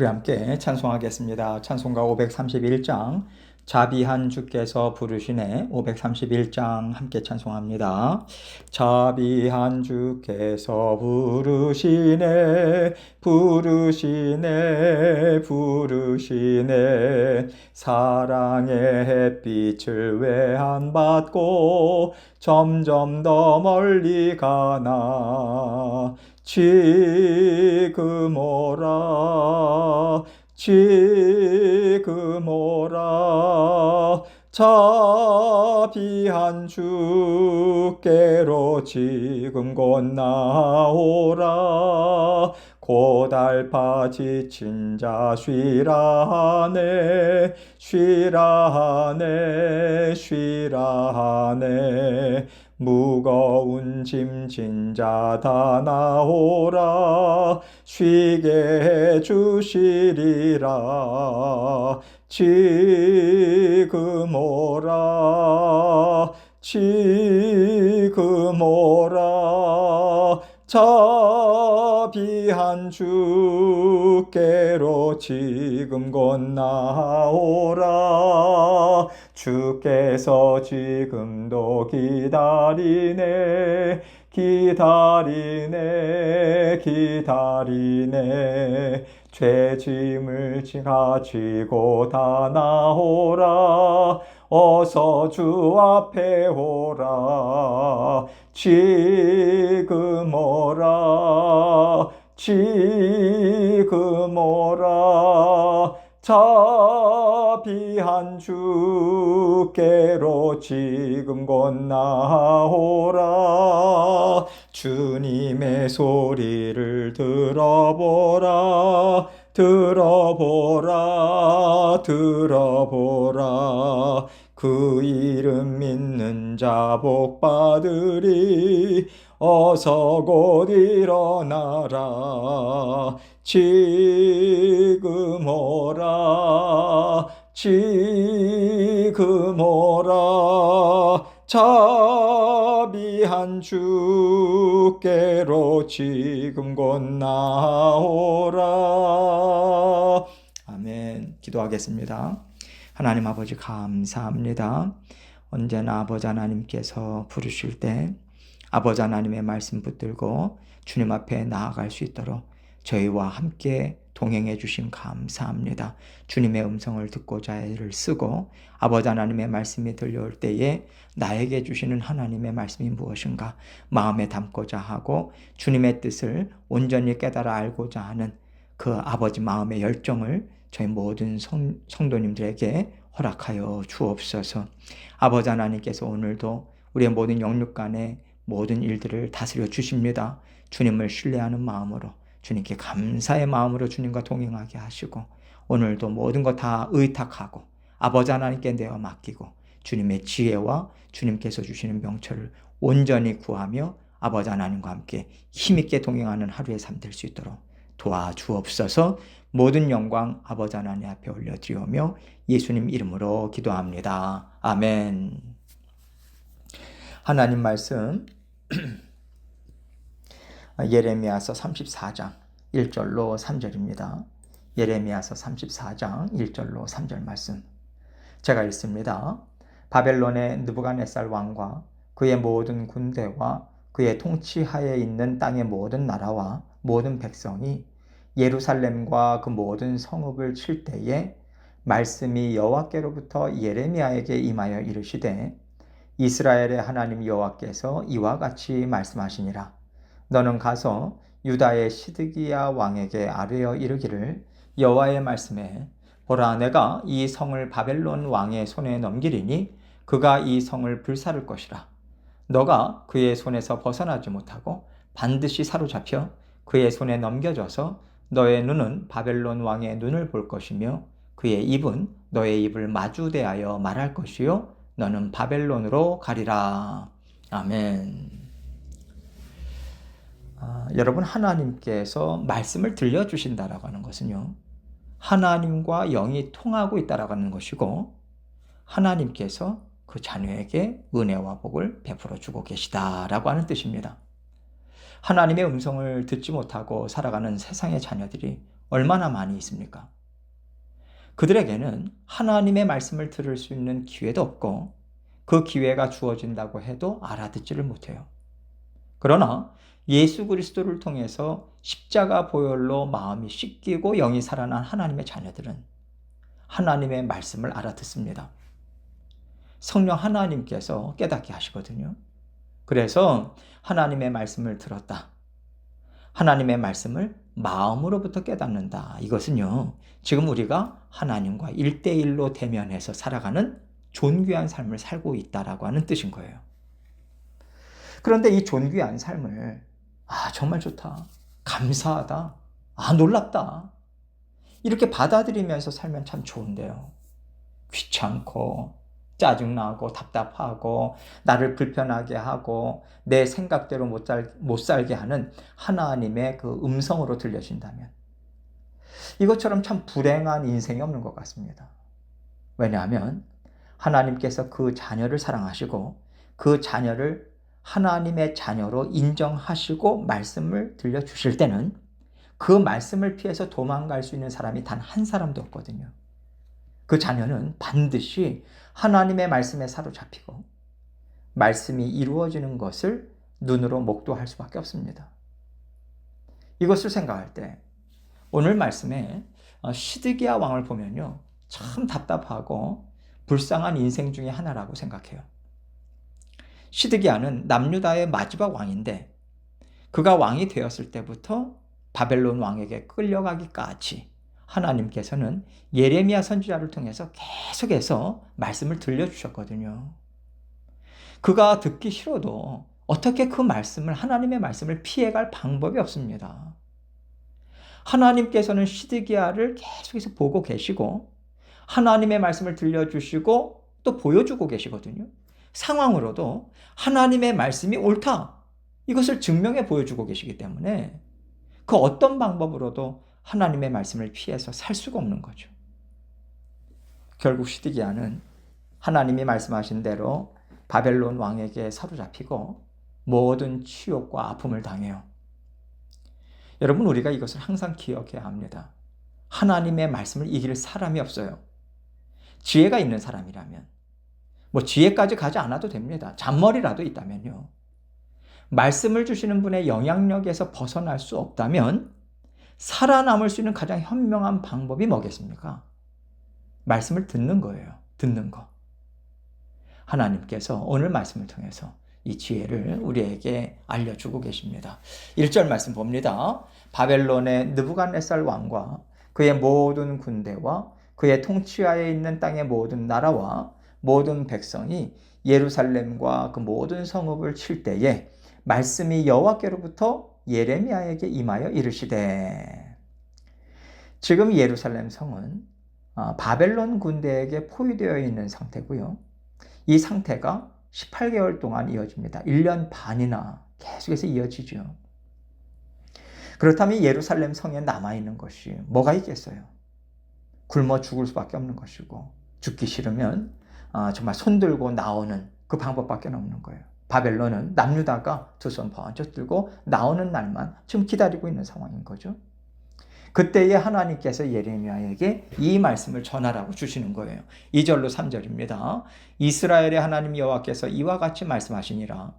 우리 함께 찬송하겠습니다. 찬송가 531장 자비한 주께서 부르시네. 531장 함께 찬송합니다. 자비한 주께서 부르시네 부르시네 부르시네 사랑의 햇빛을 외한받고 점점 더 멀리 가나 지금 오라 지금 오라 자비한 주께로 지금 곧 나오라 고달파 지친 자 쉬라 하네 쉬라 하네 쉬라 하네 무거운 짐진 자 다 나오라 쉬게 해주시리라 지금 오라 지금 오라 자비한 주께로 지금 곧 나오라 주께서 지금도 기다리네 기다리네 기다리네 죄짐을 가지고 다 나오라 어서 주 앞에 오라 지금 오라 지금 오라 자비한 주께로 지금 곧 나오라 주님의 소리를 들어보라 들어보라 들어보라 그 이름 믿는 자 복받으리 어서 곧 일어나라 지금 오라 지금 오라 자비한 주께로 지금 곧 나오라. 아멘. 기도하겠습니다. 하나님 아버지 감사합니다. 언제나 아버지 하나님께서 부르실 때 아버지 하나님의 말씀 붙들고 주님 앞에 나아갈 수 있도록 저희와 함께 동행해 주신 감사합니다. 주님의 음성을 듣고자 애를 쓰고 아버지 하나님의 말씀이 들려올 때에 나에게 주시는 하나님의 말씀이 무엇인가 마음에 담고자 하고 주님의 뜻을 온전히 깨달아 알고자 하는 그 아버지 마음의 열정을 저희 모든 성도님들에게 허락하여 주옵소서. 아버지 하나님께서 오늘도 우리의 모든 영육 간의 모든 일들을 다스려 주십니다. 주님을 신뢰하는 마음으로 주님께 감사의 마음으로 주님과 동행하게 하시고 오늘도 모든 것 다 의탁하고 아버지 하나님께 내어 맡기고 주님의 지혜와 주님께서 주시는 명철을 온전히 구하며 아버지 하나님과 함께 힘있게 동행하는 하루의 삶 될 수 있도록 도와주옵소서. 모든 영광 아버지 하나님 앞에 올려드리오며 예수님 이름으로 기도합니다. 아멘. 하나님 말씀 예레미야서 34장 1절로 3절입니다. 예레미야서 34장 1절로 3절 말씀 제가 읽습니다. 바벨론의 느부갓네살 왕과 그의 모든 군대와 그의 통치하에 있는 땅의 모든 나라와 모든 백성이 예루살렘과 그 모든 성읍을 칠 때에 말씀이 여호와께로부터 예레미야에게 임하여 이르시되 이스라엘의 하나님 여호와께서 이와 같이 말씀하시니라. 너는 가서 유다의 시드기야 왕에게 아뢰어 이르기를 여호와의 말씀에 보라 내가 이 성을 바벨론 왕의 손에 넘기리니 그가 이 성을 불사를 것이라. 너가 그의 손에서 벗어나지 못하고 반드시 사로잡혀 그의 손에 넘겨져서 너의 눈은 바벨론 왕의 눈을 볼 것이며 그의 입은 너의 입을 마주대하여 말할 것이요 너는 바벨론으로 가리라. 아멘. 여러분 하나님께서 말씀을 들려주신다라고 하는 것은요 하나님과 영이 통하고 있다라고 하는 것이고 하나님께서 그 자녀에게 은혜와 복을 베풀어 주고 계시다라고 하는 뜻입니다. 하나님의 음성을 듣지 못하고 살아가는 세상의 자녀들이 얼마나 많이 있습니까? 그들에게는 하나님의 말씀을 들을 수 있는 기회도 없고 그 기회가 주어진다고 해도 알아듣지를 못해요. 그러나 예수 그리스도를 통해서 십자가 보혈로 마음이 씻기고 영이 살아난 하나님의 자녀들은 하나님의 말씀을 알아듣습니다. 성령 하나님께서 깨닫게 하시거든요. 그래서 하나님의 말씀을 들었다. 하나님의 말씀을 마음으로부터 깨닫는다. 이것은요, 지금 우리가 하나님과 1대1로 대면해서 살아가는 존귀한 삶을 살고 있다라고 하는 뜻인 거예요. 그런데 이 존귀한 삶을 정말 좋다. 감사하다. 놀랍다. 이렇게 받아들이면서 살면 참 좋은데요. 귀찮고 짜증나고 답답하고 나를 불편하게 하고 내 생각대로 못 살게 하는 하나님의 그 음성으로 들려진다면 이것처럼 참 불행한 인생이 없는 것 같습니다. 왜냐하면 하나님께서 그 자녀를 사랑하시고 그 자녀를 하나님의 자녀로 인정하시고 말씀을 들려주실 때는 그 말씀을 피해서 도망갈 수 있는 사람이 단 한 사람도 없거든요. 그 자녀는 반드시 하나님의 말씀에 사로잡히고 말씀이 이루어지는 것을 눈으로 목도할 수밖에 없습니다. 이것을 생각할 때 오늘 말씀에 시드기야 왕을 보면요, 참 답답하고 불쌍한 인생 중에 하나라고 생각해요. 시드기야는 남유다의 마지막 왕인데 그가 왕이 되었을 때부터 바벨론 왕에게 끌려가기까지 하나님께서는 예레미야 선지자를 통해서 계속해서 말씀을 들려주셨거든요. 그가 듣기 싫어도 어떻게 그 말씀을, 하나님의 말씀을 피해갈 방법이 없습니다. 하나님께서는 시드기야를 계속해서 보고 계시고 하나님의 말씀을 들려주시고 또 보여주고 계시거든요. 상황으로도 하나님의 말씀이 옳다, 이것을 증명해 보여주고 계시기 때문에 그 어떤 방법으로도 하나님의 말씀을 피해서 살 수가 없는 거죠. 결국 시드기야는 하나님이 말씀하신 대로 바벨론 왕에게 사로잡히고 모든 치욕과 아픔을 당해요. 여러분, 우리가 이것을 항상 기억해야 합니다. 하나님의 말씀을 이길 사람이 없어요. 지혜가 있는 사람이라면 지혜까지 가지 않아도 됩니다. 잔머리라도 있다면요. 말씀을 주시는 분의 영향력에서 벗어날 수 없다면 살아남을 수 있는 가장 현명한 방법이 뭐겠습니까? 말씀을 듣는 거예요. 듣는 거. 하나님께서 오늘 말씀을 통해서 이 지혜를 우리에게 알려주고 계십니다. 1절 말씀 봅니다. 바벨론의 느부갓네살 왕과 그의 모든 군대와 그의 통치하에 있는 땅의 모든 나라와 모든 백성이 예루살렘과 그 모든 성읍을 칠 때에 말씀이 여호와께로부터 예레미야에게 임하여 이르시되. 지금 예루살렘 성은 바벨론 군대에게 포위되어 있는 상태고요. 이 상태가 18개월 동안 이어집니다. 1년 반이나 계속해서 이어지죠. 그렇다면 예루살렘 성에 남아있는 것이 뭐가 있겠어요? 굶어 죽을 수밖에 없는 것이고, 죽기 싫으면 정말 손들고 나오는 그 방법밖에 없는 거예요. 바벨론은 남유다가 두 손 번쩍 들고 나오는 날만 지금 기다리고 있는 상황인 거죠. 그때에 하나님께서 예레미야에게 이 말씀을 전하라고 주시는 거예요. 2절로 3절입니다. 이스라엘의 하나님 여호와께서 이와 같이 말씀하시니라.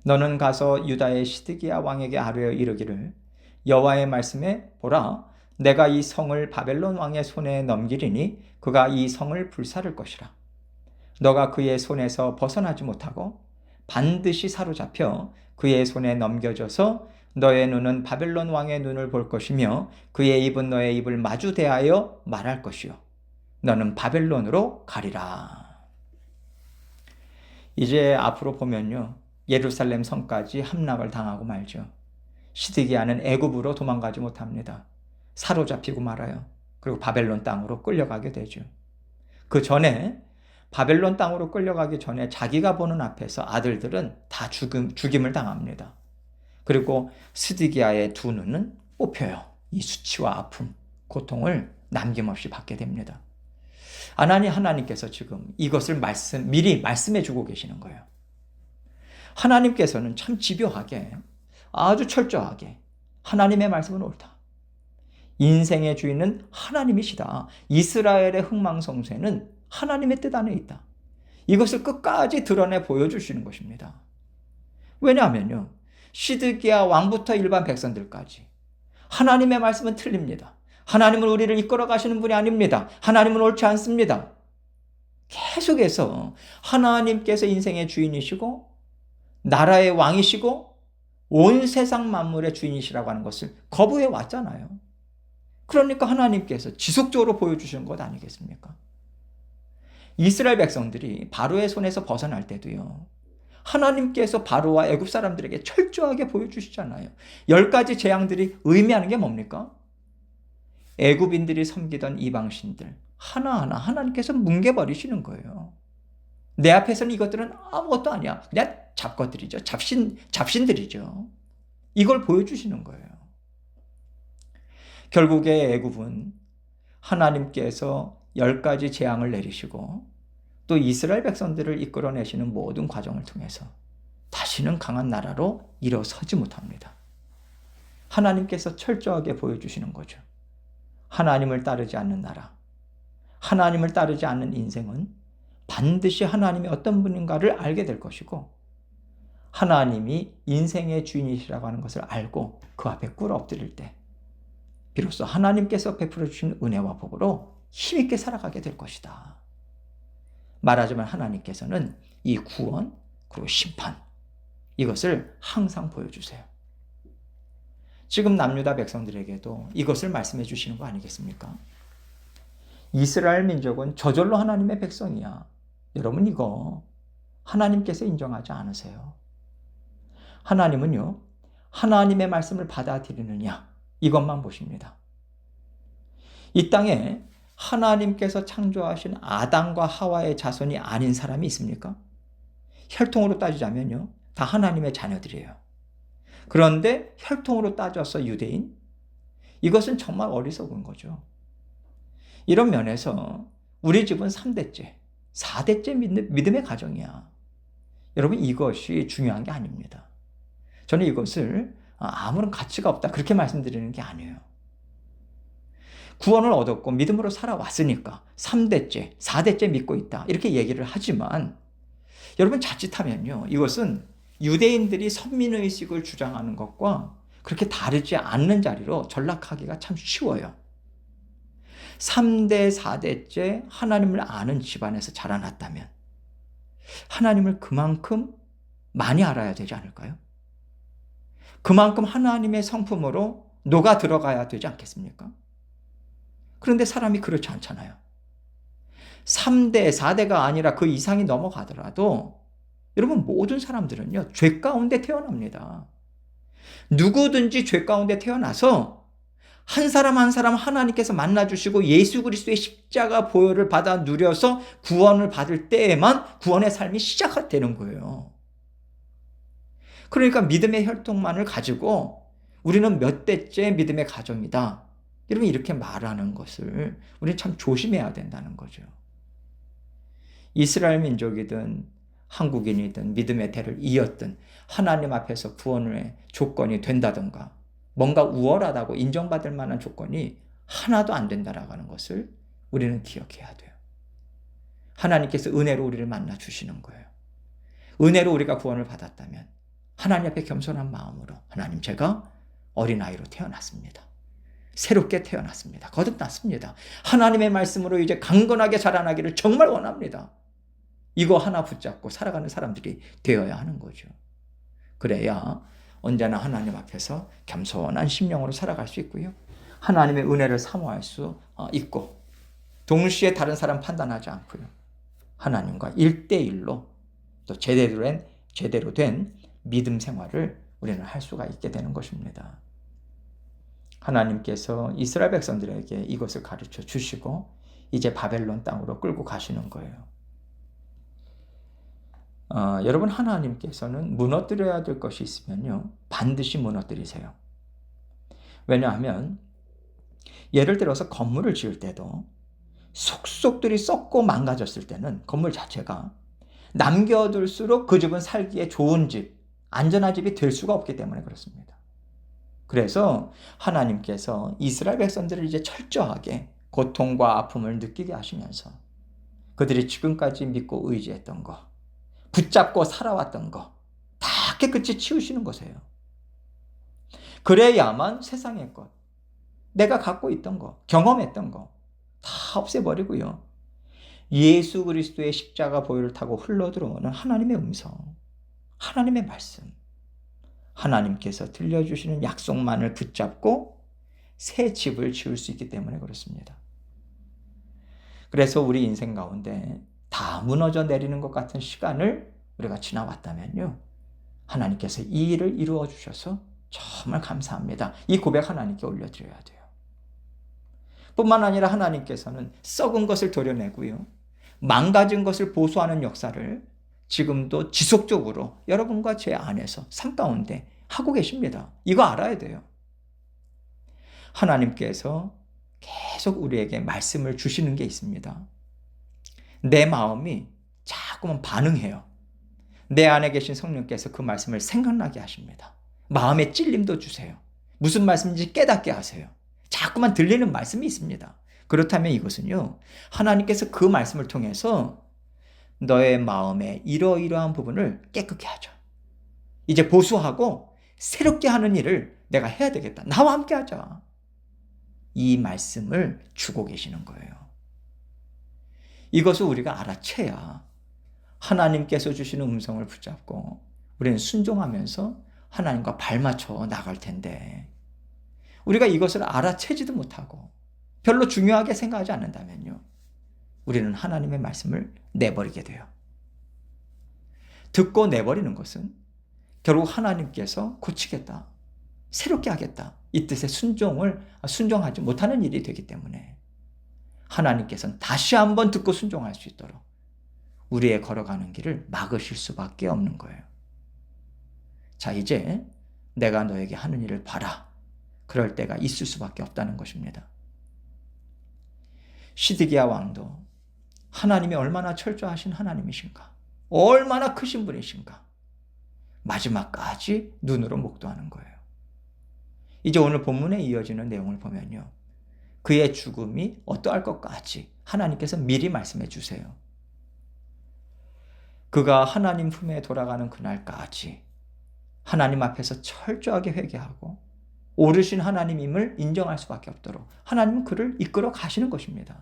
너는 가서 유다의 시드기야 왕에게 아뢰어 이르기를, 여호와의 말씀에 보라, 내가 이 성을 바벨론 왕의 손에 넘기리니 그가 이 성을 불사를 것이라. 너가 그의 손에서 벗어나지 못하고 반드시 사로잡혀 그의 손에 넘겨져서 너의 눈은 바벨론 왕의 눈을 볼 것이며 그의 입은 너의 입을 마주 대하여 말할 것이요 너는 바벨론으로 가리라. 이제 앞으로 보면요, 예루살렘 성까지 함락을 당하고 말죠. 시드기야는 애굽으로 도망가지 못합니다. 사로잡히고 말아요. 그리고 바벨론 땅으로 끌려가게 되죠. 그 전에 바벨론 땅으로 끌려가기 전에 자기가 보는 앞에서 아들들은 다 죽임을 당합니다. 그리고 시드기야의 두 눈은 뽑혀요. 이 수치와 아픔, 고통을 남김없이 받게 됩니다. 하나님께서 지금 이것을 미리 말씀해 주고 계시는 거예요. 하나님께서는 참 집요하게 아주 철저하게 하나님의 말씀은 옳다. 인생의 주인은 하나님이시다. 이스라엘의 흥망성쇠는 하나님의 뜻 안에 있다. 이것을 끝까지 드러내 보여주시는 것입니다. 왜냐하면요, 시드기야 왕부터 일반 백성들까지 하나님의 말씀은 틀립니다. 하나님은 우리를 이끌어 가시는 분이 아닙니다. 하나님은 옳지 않습니다. 계속해서 하나님께서 인생의 주인이시고 나라의 왕이시고 온 세상 만물의 주인이시라고 하는 것을 거부해 왔잖아요. 그러니까 하나님께서 지속적으로 보여주시는 것 아니겠습니까? 이스라엘 백성들이 바로의 손에서 벗어날 때도요, 하나님께서 바로와 애굽 사람들에게 철저하게 보여주시잖아요. 10가지 재앙들이 의미하는 게 뭡니까? 애굽인들이 섬기던 이방신들 하나하나 하나님께서 뭉개버리시는 거예요. 내 앞에서는 이것들은 아무것도 아니야. 그냥 잡것들이죠. 잡신들이죠. 이걸 보여주시는 거예요. 결국에 애굽은 하나님께서 10가지 재앙을 내리시고 또 이스라엘 백성들을 이끌어내시는 모든 과정을 통해서 다시는 강한 나라로 일어서지 못합니다. 하나님께서 철저하게 보여주시는 거죠. 하나님을 따르지 않는 나라, 하나님을 따르지 않는 인생은 반드시 하나님이 어떤 분인가를 알게 될 것이고 하나님이 인생의 주인이시라고 하는 것을 알고 그 앞에 꿇어 엎드릴 때 비로소 하나님께서 베풀어 주신 은혜와 복으로 힘있게 살아가게 될 것이다. 말하자면 하나님께서는 이 구원 그리고 심판 이것을 항상 보여주세요. 지금 남유다 백성들에게도 이것을 말씀해 주시는 거 아니겠습니까? 이스라엘 민족은 저절로 하나님의 백성이야. 여러분 이거 하나님께서 인정하지 않으세요. 하나님은요, 하나님의 말씀을 받아들이느냐 이것만 보십니다. 이 땅에 하나님께서 창조하신 아담과 하와의 자손이 아닌 사람이 있습니까? 혈통으로 따지자면요, 다 하나님의 자녀들이에요. 그런데 혈통으로 따져서 유대인? 이것은 정말 어리석은 거죠. 이런 면에서 우리 집은 3대째, 4대째 믿음의 가정이야. 여러분 이것이 중요한 게 아닙니다. 저는 이것을 아무런 가치가 없다 그렇게 말씀드리는 게 아니에요. 구원을 얻었고 믿음으로 살아왔으니까 3대째, 4대째 믿고 있다 이렇게 얘기를 하지만 여러분 자칫하면요, 이것은 유대인들이 선민의식을 주장하는 것과 그렇게 다르지 않는 자리로 전락하기가 참 쉬워요. 3대, 4대째 하나님을 아는 집안에서 자라났다면 하나님을 그만큼 많이 알아야 되지 않을까요? 그만큼 하나님의 성품으로 녹아 들어가야 되지 않겠습니까? 그런데 사람이 그렇지 않잖아요. 3대, 4대가 아니라 그 이상이 넘어가더라도 여러분 모든 사람들은요, 죄 가운데 태어납니다. 누구든지 죄 가운데 태어나서 한 사람 한 사람 하나님께서 만나주시고 예수 그리스도의 십자가 보혈을 받아 누려서 구원을 받을 때에만 구원의 삶이 시작되는 거예요. 그러니까 믿음의 혈통만을 가지고 우리는 몇 대째 믿음의 가정이다. 여러분 이렇게 말하는 것을 우리는 참 조심해야 된다는 거죠. 이스라엘 민족이든 한국인이든 믿음의 대를 이었든 하나님 앞에서 구원의 조건이 된다던가 뭔가 우월하다고 인정받을 만한 조건이 하나도 안 된다라고 하는 것을 우리는 기억해야 돼요. 하나님께서 은혜로 우리를 만나 주시는 거예요. 은혜로 우리가 구원을 받았다면 하나님 앞에 겸손한 마음으로 하나님 제가 어린아이로 태어났습니다. 새롭게 태어났습니다. 거듭났습니다. 하나님의 말씀으로 이제 강건하게 자라나기를 정말 원합니다. 이거 하나 붙잡고 살아가는 사람들이 되어야 하는 거죠. 그래야 언제나 하나님 앞에서 겸손한 심령으로 살아갈 수 있고요. 하나님의 은혜를 사모할 수 있고 동시에 다른 사람 판단하지 않고요. 하나님과 1대1로 또 제대로 된 믿음 생활을 우리는 할 수가 있게 되는 것입니다. 하나님께서 이스라엘 백성들에게 이것을 가르쳐 주시고 이제 바벨론 땅으로 끌고 가시는 거예요. 여러분 하나님께서는 무너뜨려야 될 것이 있으면요, 반드시 무너뜨리세요. 왜냐하면 예를 들어서 건물을 지을 때도 속속들이 썩고 망가졌을 때는 건물 자체가 남겨둘수록 그 집은 살기에 좋은 집, 안전한 집이 될 수가 없기 때문에 그렇습니다. 그래서 하나님께서 이스라엘 백성들을 이제 철저하게 고통과 아픔을 느끼게 하시면서 그들이 지금까지 믿고 의지했던 거, 붙잡고 살아왔던 거 다 깨끗이 치우시는 거세요. 그래야만 세상의 것, 내가 갖고 있던 거, 경험했던 거 다 없애버리고요. 예수 그리스도의 십자가 보혈을 타고 흘러들어오는 하나님의 음성, 하나님의 말씀, 하나님께서 들려주시는 약속만을 붙잡고 새 집을 지을 수 있기 때문에 그렇습니다. 그래서 우리 인생 가운데 다 무너져 내리는 것 같은 시간을 우리가 지나왔다면요, 하나님께서 이 일을 이루어 주셔서 정말 감사합니다. 이 고백 하나님께 올려드려야 돼요. 뿐만 아니라 하나님께서는 썩은 것을 도려내고요, 망가진 것을 보수하는 역사를 지금도 지속적으로 여러분과 제 안에서 삶 가운데 하고 계십니다. 이거 알아야 돼요. 하나님께서 계속 우리에게 말씀을 주시는 게 있습니다. 내 마음이 자꾸만 반응해요. 내 안에 계신 성령께서 그 말씀을 생각나게 하십니다. 마음에 찔림도 주세요. 무슨 말씀인지 깨닫게 하세요. 자꾸만 들리는 말씀이 있습니다. 그렇다면 이것은요, 하나님께서 그 말씀을 통해서 너의 마음의 이러이러한 부분을 깨끗게 하죠. 이제 보수하고 새롭게 하는 일을 내가 해야 되겠다. 나와 함께 하자. 이 말씀을 주고 계시는 거예요. 이것을 우리가 알아채야 하나님께서 주시는 음성을 붙잡고 우리는 순종하면서 하나님과 발맞춰 나갈 텐데, 우리가 이것을 알아채지도 못하고 별로 중요하게 생각하지 않는다면요, 우리는 하나님의 말씀을 내버리게 돼요. 듣고 내버리는 것은 결국 하나님께서 고치겠다, 새롭게 하겠다, 이 뜻의 순종하지 못하는 일이 되기 때문에 하나님께서는 다시 한번 듣고 순종할 수 있도록 우리의 걸어가는 길을 막으실 수밖에 없는 거예요. 자, 이제 내가 너에게 하는 일을 봐라. 그럴 때가 있을 수밖에 없다는 것입니다. 시드기야 왕도 하나님이 얼마나 철저하신 하나님이신가, 얼마나 크신 분이신가, 마지막까지 눈으로 목도하는 거예요. 이제 오늘 본문에 이어지는 내용을 보면요, 그의 죽음이 어떠할 것까지 하나님께서 미리 말씀해 주세요. 그가 하나님 품에 돌아가는 그날까지 하나님 앞에서 철저하게 회개하고 오르신 하나님임을 인정할 수밖에 없도록 하나님은 그를 이끌어 가시는 것입니다.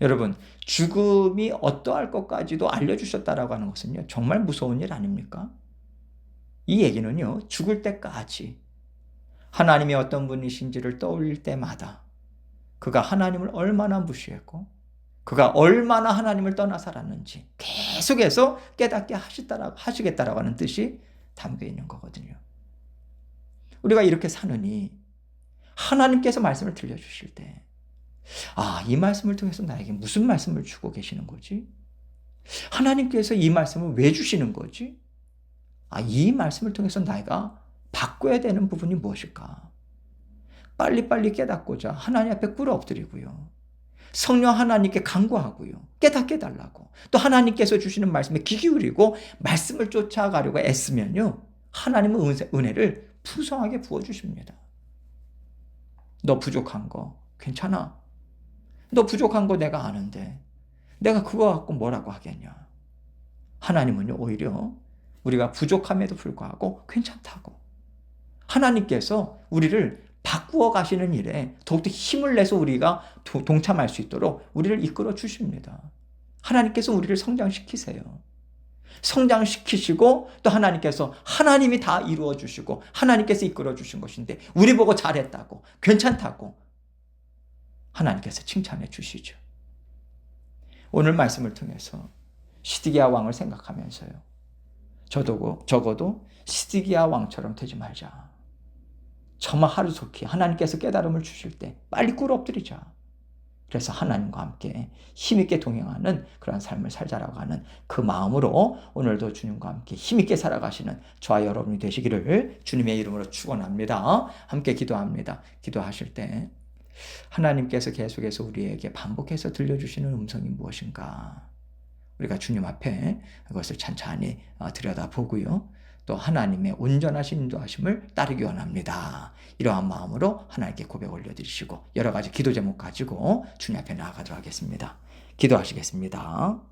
여러분, 죽음이 어떠할 것까지도 알려주셨다라고 하는 것은요, 정말 무서운 일 아닙니까? 이 얘기는요, 죽을 때까지 하나님이 어떤 분이신지를 떠올릴 때마다 그가 하나님을 얼마나 무시했고 그가 얼마나 하나님을 떠나 살았는지 계속해서 깨닫게 하시겠다라고 하는 뜻이 담겨 있는 거거든요. 우리가 이렇게 사느니 하나님께서 말씀을 들려주실 때, 이 말씀을 통해서 나에게 무슨 말씀을 주고 계시는 거지? 하나님께서 이 말씀을 왜 주시는 거지? 이 말씀을 통해서 내가 바꿔야 되는 부분이 무엇일까? 빨리빨리 깨닫고자 하나님 앞에 꿇어 엎드리고요, 성령 하나님께 간구하고요, 깨닫게 해달라고, 또 하나님께서 주시는 말씀에 귀 기울이고 말씀을 쫓아가려고 애쓰면요, 하나님은 은혜를 풍성하게 부어주십니다. 너 부족한 거 괜찮아. 너 부족한 거 내가 아는데 내가 그거 갖고 뭐라고 하겠냐. 하나님은요, 오히려 우리가 부족함에도 불구하고 괜찮다고, 하나님께서 우리를 바꾸어 가시는 일에 더욱더 힘을 내서 우리가 동참할 수 있도록 우리를 이끌어 주십니다. 하나님께서 우리를 성장시키세요. 성장시키시고 또 하나님께서 하나님이 다 이루어 주시고 하나님께서 이끌어 주신 것인데 우리 보고 잘했다고, 괜찮다고 하나님께서 칭찬해 주시죠. 오늘 말씀을 통해서 시드기야 왕을 생각하면서요, 적어도 시드기야 왕처럼 되지 말자. 정말 하루속히 하나님께서 깨달음을 주실 때 빨리 꿇어 엎드리자. 그래서 하나님과 함께 힘있게 동행하는 그런 삶을 살자라고 하는 그 마음으로 오늘도 주님과 함께 힘있게 살아가시는 저와 여러분이 되시기를 주님의 이름으로 축원합니다. 함께 기도합니다. 기도하실 때 하나님께서 계속해서 우리에게 반복해서 들려주시는 음성이 무엇인가, 우리가 주님 앞에 그것을 찬찬히 들여다보고요, 또 하나님의 온전하신 인도하심을 따르기 원합니다. 이러한 마음으로 하나님께 고백 올려드리시고 여러 가지 기도 제목 가지고 주님 앞에 나아가도록 하겠습니다. 기도하시겠습니다.